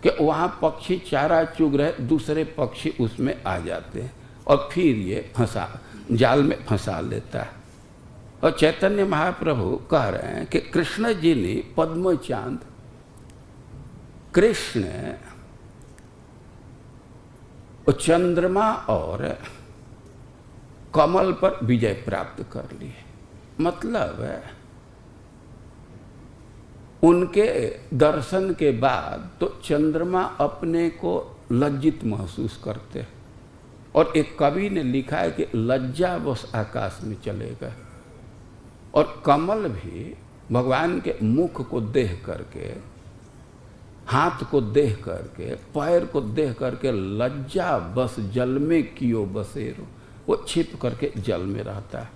कि वहाँ पक्षी चारा चुग रहे, दूसरे पक्षी उसमें आ जाते हैं और फिर ये जाल में फंसा लेता है। और चैतन्य महाप्रभु कह रहे हैं कि कृष्ण जी ने पद्म चांद, कृष्ण चंद्रमा और कमल पर विजय प्राप्त कर ली। मतलब उनके दर्शन के बाद तो चंद्रमा अपने को लज्जित महसूस करते, और एक कवि ने लिखा है कि लज्जावश आकाश में चले गए। और कमल भी भगवान के मुख को देख करके, हाथ को देख करके, पैर को देख करके लज्जा बस जल में कियो बसेरो, वो छिप करके जल में रहता है।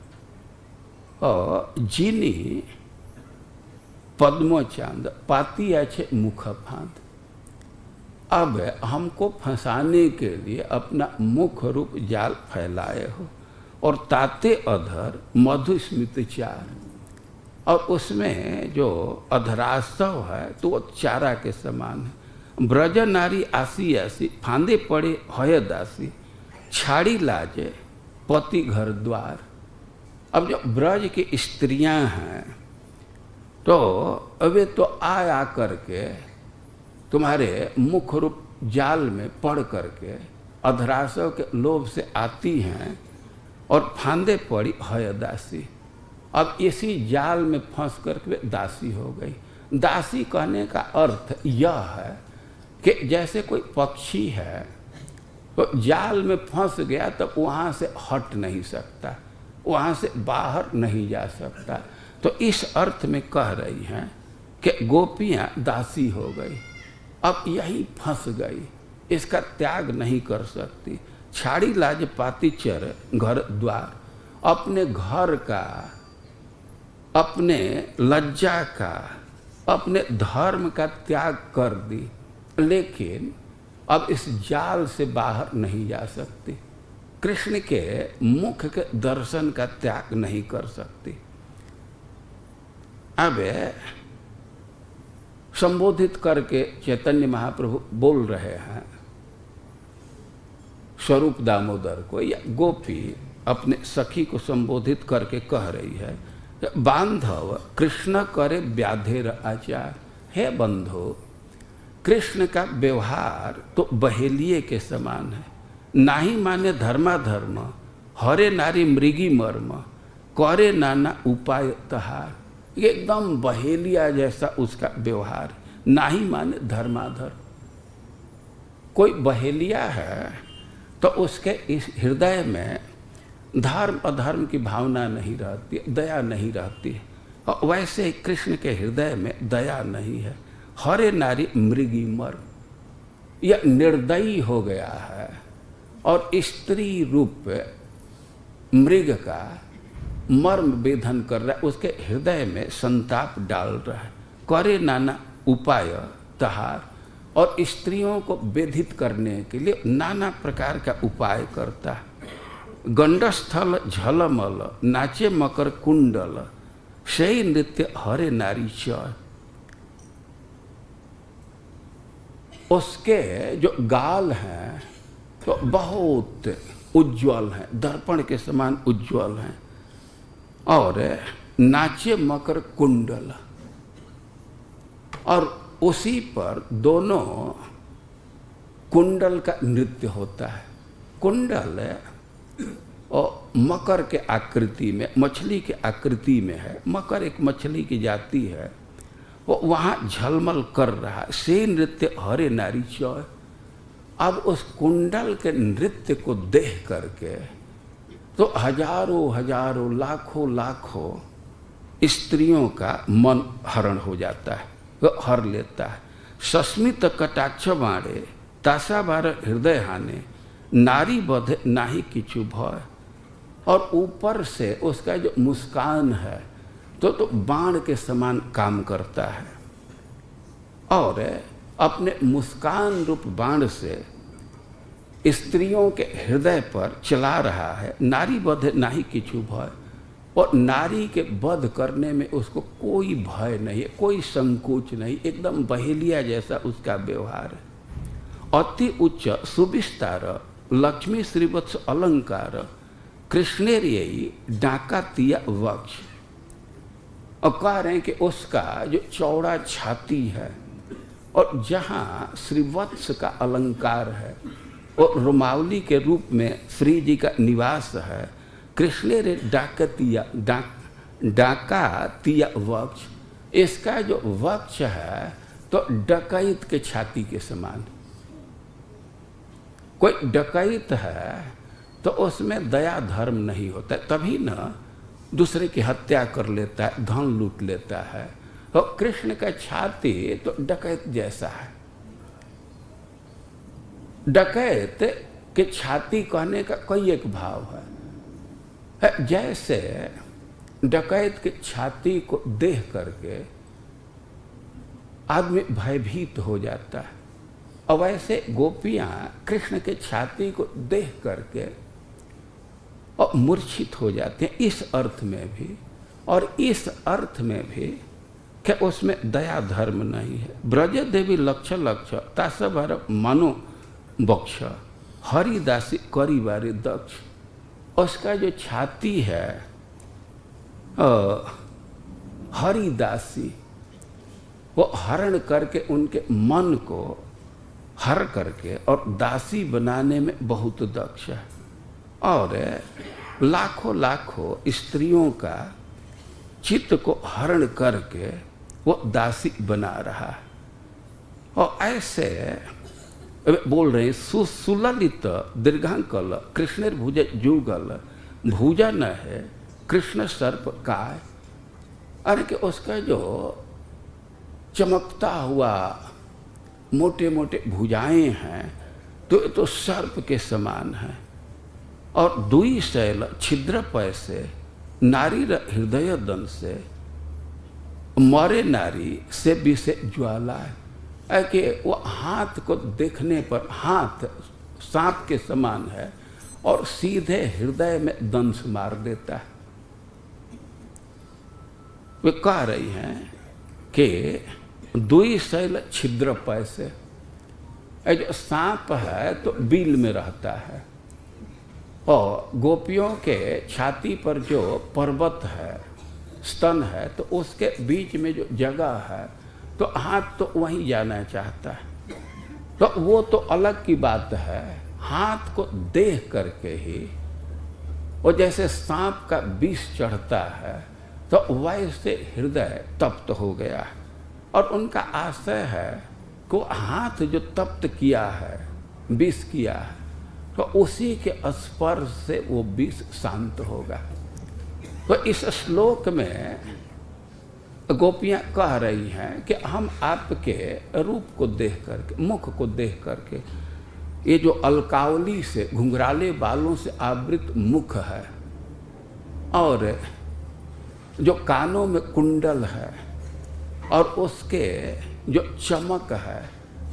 और जिनी पद्म चांद पाती अच्छे मुख फांद, अब हमको फंसाने के लिए अपना मुख रूप जाल फैलाए हो, और ताते अधर मधुस्मित चार, और उसमें जो अधरास्तव है तो वो चारा के समान है। ब्रज नारी आसी आसी, फांदे पड़े हय दासी, छाड़ी लाजे पति घर द्वार। अब जो ब्रज की स्त्रियां हैं तो वे तो आ करके तुम्हारे मुख रूप जाल में पड़ करके अधरासव के लोभ से आती हैं और फांदे पड़ी हय दासी। अब इसी जाल में फंस करके वे दासी हो गई। दासी कहने का अर्थ यह है कि जैसे कोई पक्षी है तो जाल में फंस गया तब वहाँ से हट नहीं सकता, वहाँ से बाहर नहीं जा सकता। तो इस अर्थ में कह रही हैं कि गोपियाँ दासी हो गई, अब यही फंस गई, इसका त्याग नहीं कर सकती। छाड़ी लाज पाती चर घर द्वार, अपने घर का, अपने लज्जा का, अपने धर्म का त्याग कर दी, लेकिन अब इस जाल से बाहर नहीं जा सकती। कृष्ण के मुख के दर्शन का त्याग नहीं कर सकती। अब संबोधित करके चैतन्य महाप्रभु बोल रहे हैं स्वरूप दामोदर को, या गोपी अपने सखी को संबोधित करके कह रही है, बांधव कृष्ण करे व्याधेर आचार। हे बंधो, कृष्ण का व्यवहार तो बहेलिए के समान है, नाही माने धर्माधर्म, हरे नारी मृगी मर्म, करे नाना उपाय तहार। एकदम बहेलिया जैसा उसका व्यवहार, नाही माने धर्माधर्म। कोई बहेलिया है तो उसके इस हृदय में धर्म अधर्म की भावना नहीं रहती, दया नहीं रहती। और वैसे ही कृष्ण के हृदय में दया नहीं है। हरे नारी मृगी मर्म, यह निर्दयी हो गया है और स्त्री रूप मृग का मर्म वेदन कर रहा है, उसके हृदय में संताप डाल रहा है। करे नाना उपाय तहार, और स्त्रियों को वेधित करने के लिए नाना प्रकार का उपाय करता है। गंडस्थल झलमल, नाचे मकर कुंडल, सही नृत्य हरे नारी चय। उसके जो गाल हैं तो बहुत उज्ज्वल हैं, दर्पण के समान उज्ज्वल हैं, और नाचे मकर कुंडल, और उसी पर दोनों कुंडल का नृत्य होता है। कुंडल और मकर के आकृति में, मछली के आकृति में है। मकर एक मछली की जाति है, वो वहाँ झलमल कर रहा है। से नृत्य हरे नारी चय। अब उस कुंडल के नृत्य को देख करके तो हजारों हजारों लाखों लाखों स्त्रियों का मन हरण हो जाता है, वो हर लेता है। सस्मित कटाक्ष बाणे, तासा बार हृदय हाने, नारी बध नाही किछु भय। और ऊपर से उसका जो मुस्कान है तो बाण के समान काम करता है, और अपने मुस्कान रूप बाण से स्त्रियों के हृदय पर चला रहा है। नारी बध नाही किछु भय, और नारी के वध करने में उसको कोई भय नहीं है, कोई संकोच नहीं, एकदम बहेलिया जैसा उसका व्यवहार है। अति उच्च सुविस्तार लक्ष्मी श्रीवत्स अलंकार कृष्णेरियई डाकातिया वक्ष। और कह रहे हैं कि उसका जो चौड़ा छाती है और जहाँ श्रीवत्स का अलंकार है और रुमावली के रूप में श्री जी का निवास है, कृष्णेरे डाकातिया वक्ष, इसका जो वक्ष है तो डकैत के छाती के समान। कोई डकैत है तो उसमें दया धर्म नहीं होता, तभी न दूसरे की हत्या कर लेता है, धन लूट लेता है। तो कृष्ण का छाती तो डकैत जैसा है। डकैत के छाती कहने का कोई एक भाव है। जैसे डकैत के छाती को देख करके आदमी भयभीत हो जाता है, और वैसे गोपियां कृष्ण के छाती को देख करके और मूर्छित हो जाते हैं। इस अर्थ में भी और इस अर्थ में भी कि उसमें दया धर्म नहीं है। ब्रज देवी लक्ष लक्ष तासभर मनो बक्ष हरिदासी करीबारी दक्ष। उसका जो छाती है हरिदासी, वो हरण करके उनके मन को हर करके और दासी बनाने में बहुत दक्ष है, और लाखों लाखों स्त्रियों का चित्त को हरण करके वो दासी बना रहा है। और ऐसे बोल रहे हैं सुललित दीर्घांकल कृष्णेर भुज जुगल भुजा न है कृष्ण सर्प काय। अरे कि उसका जो चमकता हुआ मोटे मोटे भुजाएं हैं तो सर्प के समान है। और दुई शैल छिद्र पय से नारी हृदय दन से मरे नारी से विषे ज्वाला है कि वो हाथ को देखने पर हाथ सांप के समान है और सीधे हृदय में दंश मार देता है। वे कह रही हैं कि दुई शैल छिद्र पय से, जो सांप है तो बिल में रहता है, और गोपियों के छाती पर जो पर्वत है स्तन है तो उसके बीच में जो जगह है तो हाथ तो वहीं जाना चाहता है। तो वो तो अलग की बात है, हाथ को देख करके ही वो जैसे सांप का विष चढ़ता है तो वैसे हृदय तप्त हो गया है। और उनका आशय है कि हाथ जो तप्त किया है, विष किया है, तो उसी के स्पर्श से वो विष शांत होगा। तो इस श्लोक में गोपियां कह रही हैं कि हम आपके रूप को देख करके, मुख को देख करके, ये जो अलकावली से घुंघराले बालों से आवृत मुख है और जो कानों में कुंडल है और उसके जो चमक है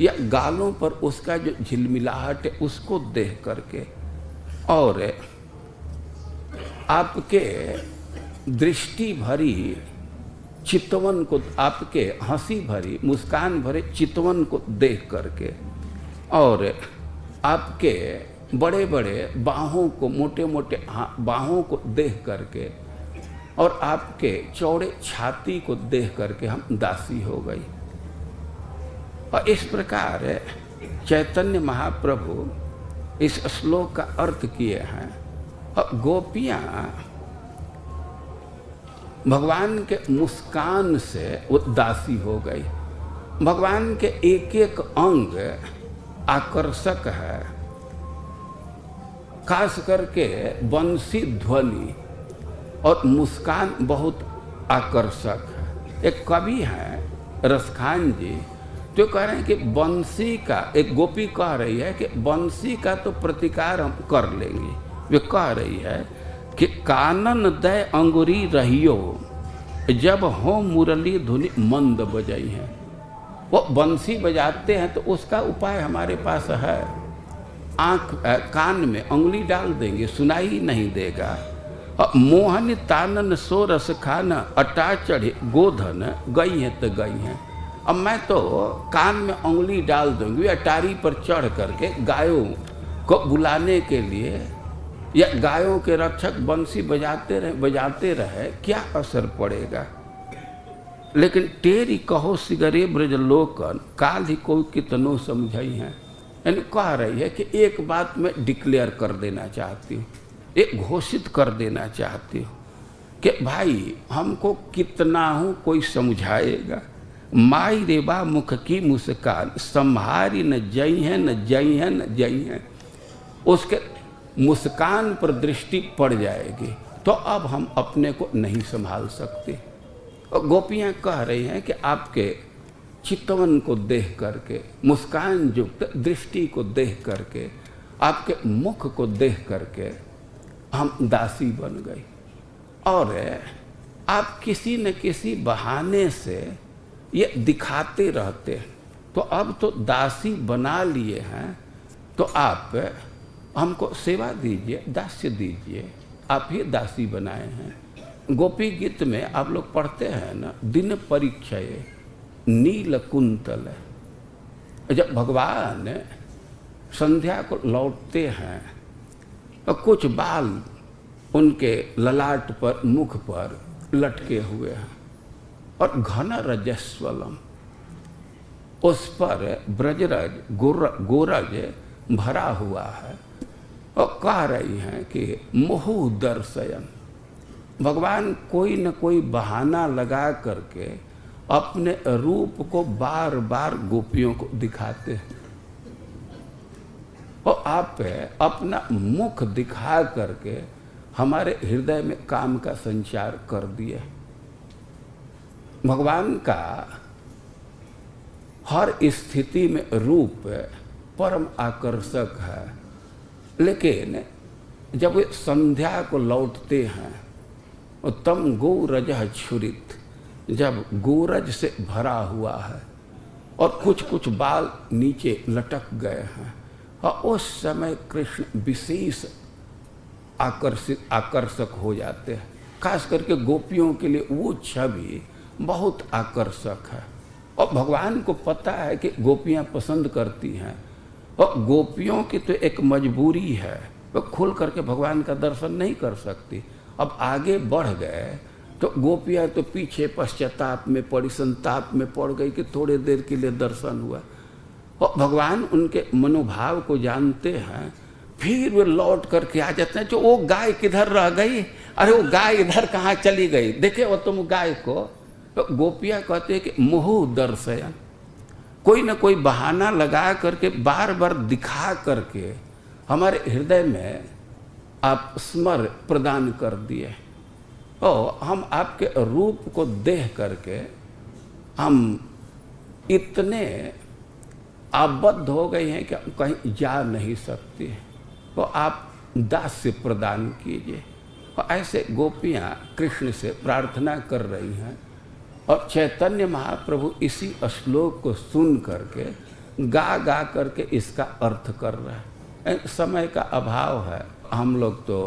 या गालों पर उसका जो झिलमिलाहट है उसको देख करके, और आपके दृष्टि भरी चितवन को, आपके हंसी भरी मुस्कान भरे चितवन को देख करके, और आपके बड़े बड़े बाहों को, मोटे मोटे बाहों को देख करके, और आपके चौड़े छाती को देख करके हम दासी हो गई। और इस प्रकार चैतन्य महाप्रभु इस श्लोक का अर्थ किए हैं। और गोपियां भगवान के मुस्कान से वो दासी हो गई। भगवान के एक एक अंग आकर्षक है, खास करके बंसी ध्वनि और मुस्कान बहुत आकर्षक है। एक कवि हैं रसखान जी, जो कह रहे हैं कि बंसी का, एक गोपी कह रही है कि बंसी का तो प्रतिकार हम कर लेंगे। वे कह रही है कि कानन दय अंगुरी रहियो जब हो मुरली धुनि मंद बजाई है। वो बंसी बजाते हैं तो उसका उपाय हमारे पास है, कान में उंगली डाल देंगे, सुनाई नहीं देगा। मोहन तानन सो रस खाना अटा चढ़े गोधन गई है तो गई है। अब मैं तो कान में उंगली डाल दूंगी, अटारी पर चढ़ करके गायों को बुलाने के लिए, या गायों के रक्षक बंसी बजाते रहे, क्या असर पड़ेगा। लेकिन टेरी कहो सिगरे ब्रज लोकन, काल ही कोई कितनो समझाई हैं। यानी कह रही है कि एक बात मैं डिक्लेयर कर देना चाहती हूँ, एक घोषित कर देना चाहती हूँ कि भाई हमको कितना हूँ कोई समझाएगा। माई रेबा मुख की मुस्कान, संहारी न जई है न जई है न जई है। उसके मुस्कान पर दृष्टि पड़ जाएगी तो अब हम अपने को नहीं संभाल सकते। और गोपियाँ कह रही हैं कि आपके चितवन को देख करके, मुस्कान युक्त दृष्टि को देख करके, आपके मुख को देख करके हम दासी बन गई, और आप किसी न किसी बहाने से ये दिखाते रहते हैं। तो अब तो दासी बना लिए हैं, तो आप हमको सेवा दीजिए, दास्य दीजिए, आप ही दासी बनाए हैं। गोपी गीत में आप लोग पढ़ते हैं ना, दिन परीक्षय नील कुंतल। जब भगवान संध्या को लौटते हैं और कुछ बाल उनके ललाट पर, मुख पर लटके हुए हैं, और घन रजस्वलम, उस पर ब्रजरज गोरज भरा हुआ है। और कह रही हैं कि मोहु दर्शयन, भगवान कोई न कोई बहाना लगा करके अपने रूप को बार बार गोपियों को दिखाते हैं। और आप अपना मुख दिखा करके हमारे हृदय में काम का संचार कर दिए। भगवान का हर स्थिति में रूप परम आकर्षक है, लेकिन जब वे संध्या को लौटते हैं और तम गोरज छुरित, जब गोरज से भरा हुआ है और कुछ कुछ बाल नीचे लटक गए हैं, और उस समय कृष्ण विशेष आकर्षक हो जाते हैं। खास करके गोपियों के लिए वो छवि बहुत आकर्षक है, और भगवान को पता है कि गोपियाँ पसंद करती हैं, और गोपियों की तो एक मजबूरी है, वो खुल करके भगवान का दर्शन नहीं कर सकती। अब आगे बढ़ गए तो गोपियाँ तो पीछे पश्चाताप में पड़ी, संताप में पड़ गई कि थोड़ी देर के लिए दर्शन हुआ। और भगवान उनके मनोभाव को जानते हैं, फिर वे लौट करके आ जाते हैं। जो वो गाय किधर रह गई, अरे वो गाय इधर कहाँ चली गई, देखे वो तुम गाय को। तो गोपियाँ कहते हैं कि मोहु दर्शयन, कोई ना कोई बहाना लगा करके बार बार दिखा करके हमारे हृदय में आप स्मर प्रदान कर दिए, और हम आपके रूप को देख करके हम इतने आबद्ध हो गए हैं कि हम कहीं जा नहीं सकते। तो आप दास्य प्रदान कीजिए। और ऐसे गोपियाँ कृष्ण से प्रार्थना कर रही हैं, और चैतन्य महाप्रभु इसी श्लोक को सुन करके गा गा करके इसका अर्थ कर रहे हैं। समय का अभाव है, हम लोग तो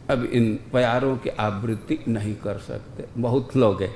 अब इन प्यारों की आवृत्ति नहीं कर सकते। बहुत लोग हैं